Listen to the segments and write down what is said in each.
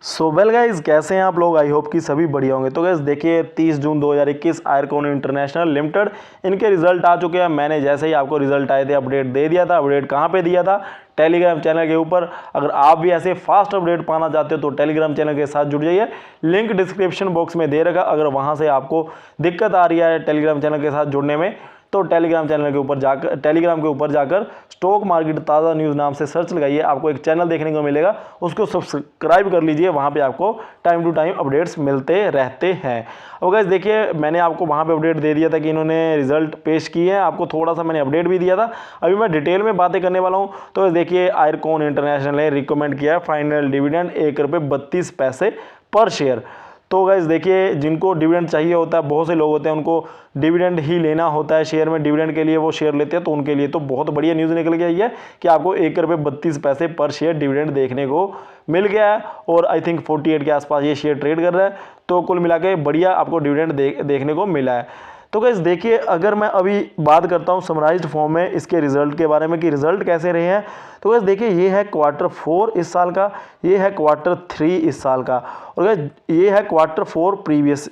So well guys, कैसे हैं आप लोग। आई होप कि सभी बढ़िया होंगे। तो गाइज देखिए 30 जून 2021 आयरकॉन इंटरनेशनल लिमिटेड इनके रिजल्ट आ चुके हैं। मैंने जैसे ही आपको रिजल्ट आए थे अपडेट दे दिया था। अपडेट कहाँ पे दिया था? टेलीग्राम चैनल के ऊपर। अगर आप भी ऐसे फास्ट अपडेट पाना चाहते हो तो टेलीग्राम चैनल के साथ जुड़ जाइए। लिंक डिस्क्रिप्शन बॉक्स में दे रखा। अगर वहाँ से आपको दिक्कत आ रही है टेलीग्राम चैनल के साथ जुड़ने में तो टेलीग्राम के ऊपर जाकर स्टॉक मार्केट ताज़ा न्यूज़ नाम से सर्च लगाइए। आपको एक चैनल देखने को मिलेगा, उसको सब्सक्राइब कर लीजिए। वहाँ पे आपको टाइम टू टाइम अपडेट्स मिलते रहते हैं। अब गाइस देखिए, मैंने आपको वहाँ पे अपडेट दे दिया था कि इन्होंने रिजल्ट पेश किए हैं। आपको थोड़ा सा मैंने अपडेट भी दिया था। अभी मैं डिटेल में बातें करने वाला हूँ। तो देखिए, आयरकॉन इंटरनेशनल ने रिकमेंड किया है फाइनल डिविडेंड ₹1.32 पर शेयर। तो गाइस देखिए, जिनको डिविडेंड चाहिए होता है, बहुत से लोग होते हैं उनको डिविडेंड ही लेना होता है शेयर में, डिविडेंड के लिए वो शेयर लेते हैं। तो उनके लिए तो बहुत बढ़िया न्यूज़ निकल के आई है कि आपको ₹1.32 पर शेयर डिविडेंड देखने को मिल गया है। और आई थिंक 48 के आसपास ये शेयर ट्रेड कर रहा है। तो कुल मिला के बढ़िया आपको डिविडेंड देखने को मिला है। तो गाइस देखिए, अगर मैं अभी बात करता हूँ समराइज्ड फॉर्म में इसके रिजल्ट के बारे में कि रिजल्ट कैसे रहे हैं, तो गाइस देखिए, ये है Q4 इस साल का, ये है Q3 इस साल का, और गाइस ये है Q4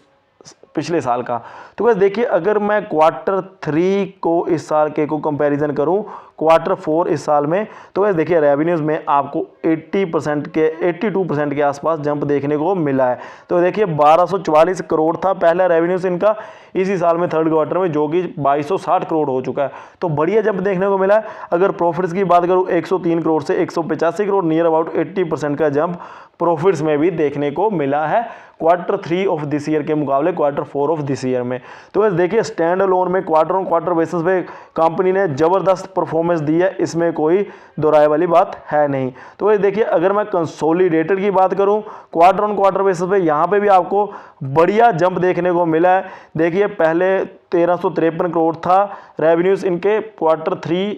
पिछले साल का। तो गाइस देखिए, अगर मैं Q3 को इस साल के को कंपैरिजन करूं Q4 इस साल में, तो गाइस देखिए रेवेन्यूज़ में आपको 82% के आसपास जंप देखने को मिला है। तो देखिए 1244 करोड़ था पहला रेवेन्यूज़ इनका इसी साल में थर्ड क्वार्टर में, जो कि 2260 करोड़ हो चुका है। तो बढ़िया जंप देखने को मिला है। अगर प्रॉफिट्स की बात करूँ 103 करोड़ से 185 करोड़, नियर अबाउट 80% का जंप प्रॉफिट्स में भी देखने को मिला है Q3 ऑफ दिस ईयर के मुकाबले Q4 ऑफ दिस ईयर में। तो बस देखिए, स्टैंड अलोन में क्वार्टर ऑन क्वार्टर बेसिस पे कंपनी ने ज़बरदस्त परफॉर्मेंस दी है, इसमें कोई दोहराए वाली बात है नहीं। तो बस देखिए, अगर मैं कंसोलिडेटेड की बात करूं क्वार्टर ऑन क्वार्टर बेसिस पे, यहाँ पे भी आपको बढ़िया जंप देखने को मिला है। देखिए, पहले 1353 करोड़ था रेवेन्यूज़ इनके Q3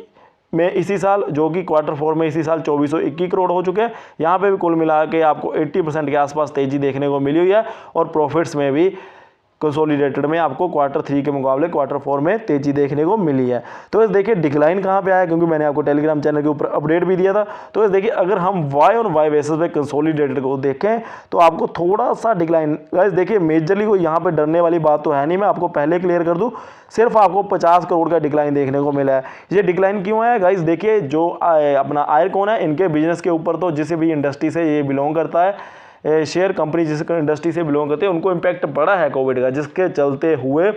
में इसी साल, जो कि Q4 में इसी साल 2421 करोड़ हो चुके हैं। यहाँ पे भी कुल मिला के आपको 80% के आसपास तेजी देखने को मिली हुई है। और प्रॉफिट्स में भी कंसोलिडेटेड में आपको Q3 के मुकाबले Q4 में तेजी देखने को मिली है। तो इस देखिए डिक्लाइन कहाँ पे आया, क्योंकि मैंने आपको टेलीग्राम चैनल के ऊपर अपडेट भी दिया था। तो इस देखिए, अगर हम वाई ऑन वाई बेसिस पे कंसोलिडेटेड को देखें तो आपको थोड़ा सा डिक्लाइन, गाइस देखिए मेजरली को यहाँ पे डरने वाली बात तो है नहीं, मैं आपको पहले क्लियर कर दूँ। सिर्फ आपको 50 करोड़ का डिक्लाइन देखने को मिला है। ये डिक्लाइन क्यों है गाइस? देखिए, जो अपना आयरकॉन है, इनके बिजनेस के ऊपर तो जिस भी इंडस्ट्री से ये बिलोंग करता है, शेयर कंपनी जिस इंडस्ट्री से बिलोंग करते हैं, उनको इम्पैक्ट पड़ा है कोविड का, जिसके चलते हुए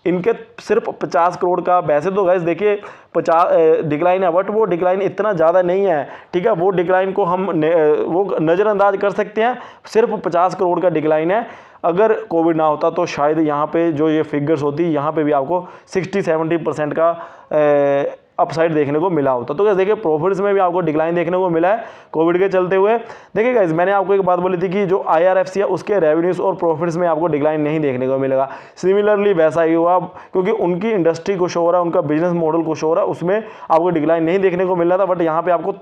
इनके सिर्फ 50 करोड़ का, वैसे तो गाइस देखिए 50 डिक्लाइन है, बट वो डिक्लाइन इतना ज़्यादा नहीं है। ठीक है, वो डिक्लाइन को हम वो नज़रअंदाज कर सकते हैं। सिर्फ 50 करोड़ का डिक्लाइन है। अगर कोविड ना होता तो शायद यहाँ पे जो ये फिगर्स होती, यहाँ पे भी आपको 60-70% का अपसाइड देखने को मिला होता। तो देखिए, प्रॉफिट्स में भी आपको डिक्लाइन देखने को मिला है कोविड के चलते हुए। देखिए गाइस, मैंने आपको एक बात बोली थी कि जो IRFC है उसके रेवेन्यूज़ और प्रॉफिट्स में आपको डिक्लाइन नहीं देखने को मिलेगा। सिमिलरली वैसा ही हुआ, क्योंकि उनकी इंडस्ट्री कुछ हो रहा है, उनका बिजनेस मॉडल कुछ हो रहा है, उसमें आपको डिक्लाइन नहीं देखने को मिल रहा था। बट यहाँ पर आपको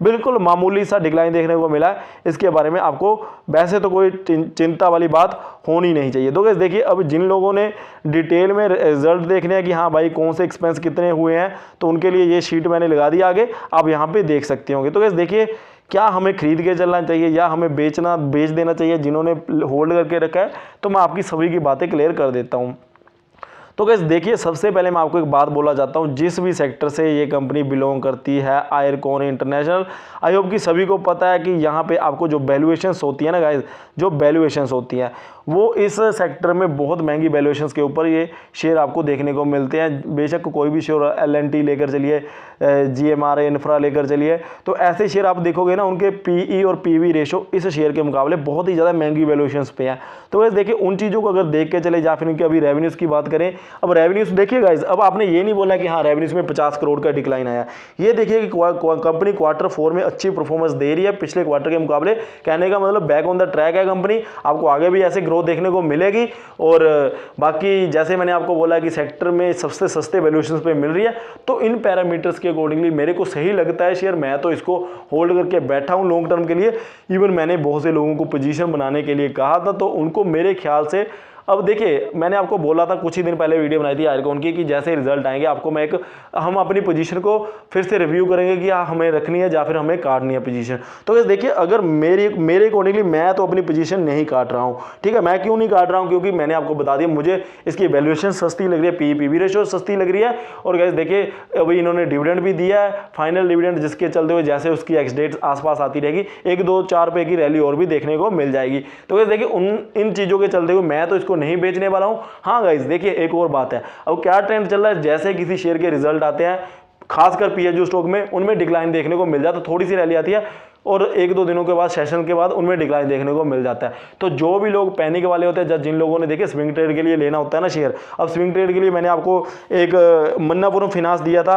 बिल्कुल मामूली सा डिक्लाइन देखने को मिला है। इसके बारे में आपको वैसे तो कोई चिंता वाली बात होनी नहीं चाहिए। तो गाइस देखिए, अब जिन लोगों ने डिटेल में रिजल्ट देखने हैं कि हाँ भाई कौन से एक्सपेंस कितने हुए हैं, तो उनके लिए ये शीट मैंने लगा दी आगे, आप यहाँ पे देख सकते होंगे। तो गाइस देखिए, क्या हमें खरीद के चलना चाहिए या हमें बेच देना चाहिए जिन्होंने होल्ड करके रखा है, तो मैं आपकी सभी की बातें क्लियर कर देता हूँ। तो गाइस देखिए, सबसे पहले मैं आपको एक बात बोलना चाहता हूँ, जिस भी सेक्टर से ये कंपनी बिलोंग करती है आयरकॉन इंटरनेशनल, आई होप कि सभी को पता है कि यहाँ पे आपको जो वैल्यूएशंस होती है ना गाइस, जो वैल्यूएशंस होती हैं वो इस सेक्टर में बहुत महंगी वैल्यूएशंस के ऊपर ये शेयर आपको देखने को मिलते हैं। बेशक कोई भी शेयर L&T लेकर चलिए, GMR इंफ्रा लेकर चलिए, तो ऐसे शेयर आप देखोगे ना, उनके PE और PV रेशो इस शेयर के मुकाबले बहुत ही ज़्यादा महंगी वैल्यूएशंस पे हैं। तो वैसे देखिए, उन चीज़ों को अगर देख के चले, या फिर उनकी अभी रेवेन्यूज़ की बात करें। अब रेवेन्यूज़ देखिए गाइस, अब आपने ये नहीं बोला कि हाँ रेवेन्यूज़ में 50 करोड़ का डिक्लाइन आया। ये देखिए कि कंपनी Q4 में अच्छी परफॉर्मेंस दे रही है पिछले क्वार्टर के मुकाबले। कहने का मतलब बैक ऑन द ट्रैक है कंपनी, आपको आगे भी ऐसे ग्रोथ देखने को मिलेगी। और बाकी जैसे मैंने आपको बोला कि सेक्टर में सबसे सस्ते वैल्यूएशंस पे मिल रही है, तो इन पैरामीटर्स के अकॉर्डिंगली मेरे को सही लगता है शेयर। मैं तो इसको होल्ड करके बैठा हूँ लॉन्ग टर्म के लिए। इवन मैंने बहुत से लोगों को पोजीशन बनाने के लिए कहा था, तो उनको मेरे ख्याल से अब देखिए मैंने आपको बोला था, कुछ ही दिन पहले वीडियो बनाई थी आयरकॉन की, कि जैसे रिजल्ट आएंगे आपको मैं हम अपनी पोजीशन को फिर से रिव्यू करेंगे कि हमें रखनी है या फिर हमें काटनी है पोजीशन। तो वैसे देखिए अगर मेरे अकॉर्डिंगली मैं तो अपनी पोजीशन नहीं काट रहा हूँ, ठीक है। मैं क्यों नहीं काट रहा हूँ, क्योंकि मैंने आपको बता दिया मुझे इसकी वैल्यूएशन सस्ती लग रही है, पी/ई रेशियो सस्ती लग रही है। और गाइस देखिए अभी इन्होंने डिविडेंड भी दिया है, फाइनल डिविडेंड, जिसके चलते हुए जैसे उसकी एक्स डेट आसपास आती रहेगी 1-2-4 रुपए की रैली और भी देखने को मिल जाएगी। तो गाइस देखिए इन चीज़ों के चलते हुए मैं तो इसको नहीं बेचने वाला हूँ। हाँ गाइस देखिए एक और बात है, अब क्या ट्रेंड चल रहा है, जैसे किसी शेयर के रिजल्ट आते हैं खासकर पीएसयू स्टॉक में, उनमें डिक्लाइन देखने को मिल जाता है, तो थोड़ी सी रैली आती है और 1-2 दिनों के बाद सेशन के बाद उनमें डिक्लाइन देखने को मिल जाता है। तो जो भी लोग पैनिक वाले होते हैं, जिन लोगों ने देखिए स्विंग ट्रेड के लिए लेना होता है ना शेयर, अब स्विंग ट्रेड के लिए मैंने आपको एक मन्नापुरम फिनांस दिया था,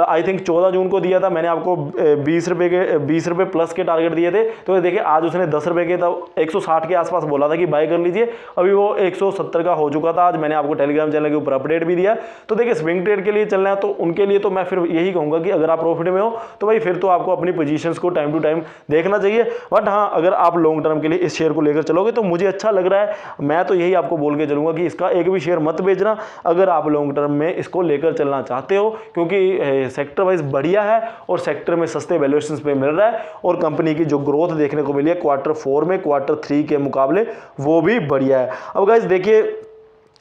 आई थिंक 14 जून को दिया था, मैंने आपको 20 रुपये प्लस के टारगेट दिए थे। तो देखिए आज उसने 10 रुपये के, तब 160 के आसपास बोला था कि बाय कर लीजिए, अभी वो 170 का हो चुका था। आज मैंने आपको टेलीग्राम चैनल के ऊपर अपडेट भी दिया। तो देखिए स्विंग ट्रेड के लिए चलना है तो उनके लिए तो मैं फिर यही कहूँगा कि अगर आप प्रॉफिट में हो तो भाई फिर तो आपको अपनी पोजीशंस को टाइम टू टाइम देखना चाहिए। बट हाँ अगर आप लॉन्ग टर्म के लिए इस शेयर को लेकर चलोगे तो मुझे अच्छा लग रहा है, मैं तो यही आपको बोल के चलूंगा कि इसका एक भी शेयर मत बेचना अगर आप लॉन्ग टर्म में इसको लेकर चलना चाहते हो, क्योंकि सेक्टर वाइज बढ़िया है और सेक्टर में सस्ते वैल्यूएशंस पे मिल रहा है और कंपनी की जो ग्रोथ देखने को मिली है Q4 में Q3 के मुकाबले वो भी बढ़िया है। अब गाइस देखिए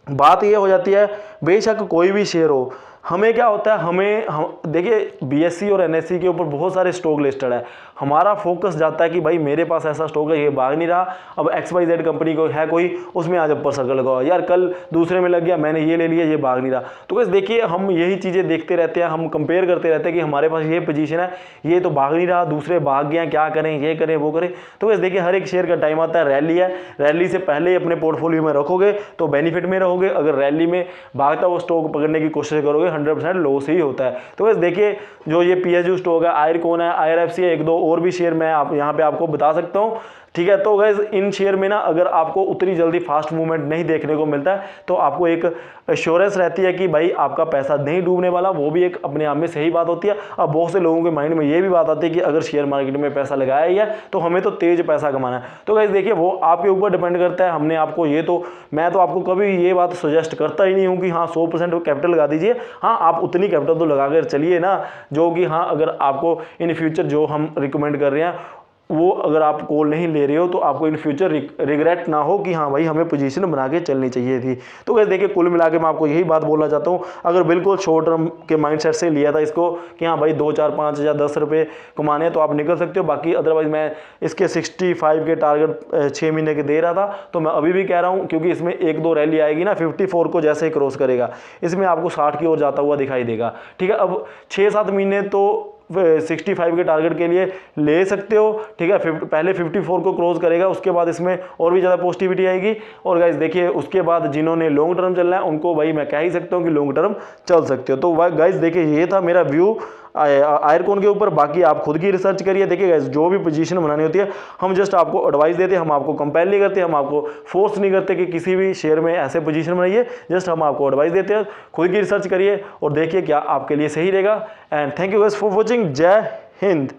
बात ये हो जाती है, बेशक कोई भी शेयर हो, हमें क्या होता है, हम देखिए बीएससी और एनएससी के ऊपर बहुत सारे स्टॉक लिस्टेड है, हमारा फोकस जाता है कि भाई मेरे पास ऐसा स्टॉक है ये भाग नहीं रहा, अब XYZ कंपनी को है कोई, उसमें आज अपर सर्कल लगाओ यार, कल दूसरे में लग गया मैंने ये ले लिया ये भाग नहीं रहा। तो बस देखिए हम यही चीज़ें देखते रहते हैं, हम कंपेयर करते रहते हैं कि हमारे पास ये पोजीशन है, ये तो भाग नहीं रहा, दूसरे भाग गए, क्या करें, ये करें वो करें। तो बस देखिए हर एक शेयर का टाइम आता है, रैली है, रैली से पहले ही अपने पोर्टफोलियो में रखोगे तो बेनिफिट में रहोगे, अगर रैली में भागता वो स्टॉक पकड़ने की कोशिश करोगे 100% लॉस ही होता है। तो बस देखिए जो ये पीएसयू स्टॉक है, आयरकॉन है, IRFC है, 1-2 और भी शेयर मैं यहाँ पे आपको बता सकता हूँ, ठीक है। तो गाइस इन शेयर में ना अगर आपको उतनी जल्दी फास्ट मूवमेंट नहीं देखने को मिलता है तो आपको एक एश्योरेंस रहती है कि भाई आपका पैसा नहीं डूबने वाला, वो भी एक अपने आप में सही बात होती है। अब बहुत से लोगों के माइंड में ये भी बात आती है कि अगर शेयर मार्केट में पैसा लगाया ही है तो हमें तो तेज पैसा कमाना है। तो गाइस देखिए वो आपके ऊपर डिपेंड करता है, हमने आपको मैं तो आपको कभी ये बात सजेस्ट करता ही नहीं हूँ कि हाँ 100% कैपिटल लगा दीजिए। हाँ आप उतनी कैपिटल तो लगा कर चलिए ना जो कि हाँ अगर आपको इन फ्यूचर जो हम रिकमेंड कर रहे हैं वो अगर आप कॉल नहीं ले रहे हो तो आपको इन फ्यूचर रिग्रेट ना हो कि हाँ भाई हमें पोजीशन बना के चलनी चाहिए थी। तो वैसे देखिए कुल मिला के मैं आपको यही बात बोलना चाहता हूँ, अगर बिल्कुल शॉर्ट टर्म के माइंडसेट से लिया था इसको कि हाँ भाई 2, 4, 5 या 10 रुपये कमाने तो आप निकल सकते हो। बाकी अदरवाइज मैं इसके 65 के टारगेट 6 महीने के दे रहा था, तो मैं अभी भी कह रहा हूँ क्योंकि इसमें 1-2 रैली आएगी ना, 54 को जैसे ही क्रॉस करेगा इसमें आपको 60 की ओर जाता हुआ दिखाई देगा, ठीक है। अब 6-7 महीने तो 65 के टारगेट के लिए ले सकते हो, ठीक है। पहले 54 को क्रॉस करेगा, उसके बाद इसमें और भी ज़्यादा पॉजिटिविटी आएगी। और गाइस देखिए उसके बाद जिन्होंने लॉन्ग टर्म चलना है उनको भाई मैं कह ही सकता हूँ कि लॉन्ग टर्म चल सकते हो। तो गाइस देखिए ये था मेरा व्यू आयरकॉन के ऊपर, बाकी आप खुद की रिसर्च करिए। देखिए गाइस जो भी पोजीशन बनानी होती है हम जस्ट आपको एडवाइस देते हैं, हम आपको कंपेल नहीं करते, हम आपको फोर्स नहीं करते कि किसी भी शेयर में ऐसे पोजीशन बनाइए, जस्ट हम आपको एडवाइस देते हैं। खुद की रिसर्च करिए और देखिए क्या आपके लिए सही रहेगा। And thank you guys for watching. जय हिंद।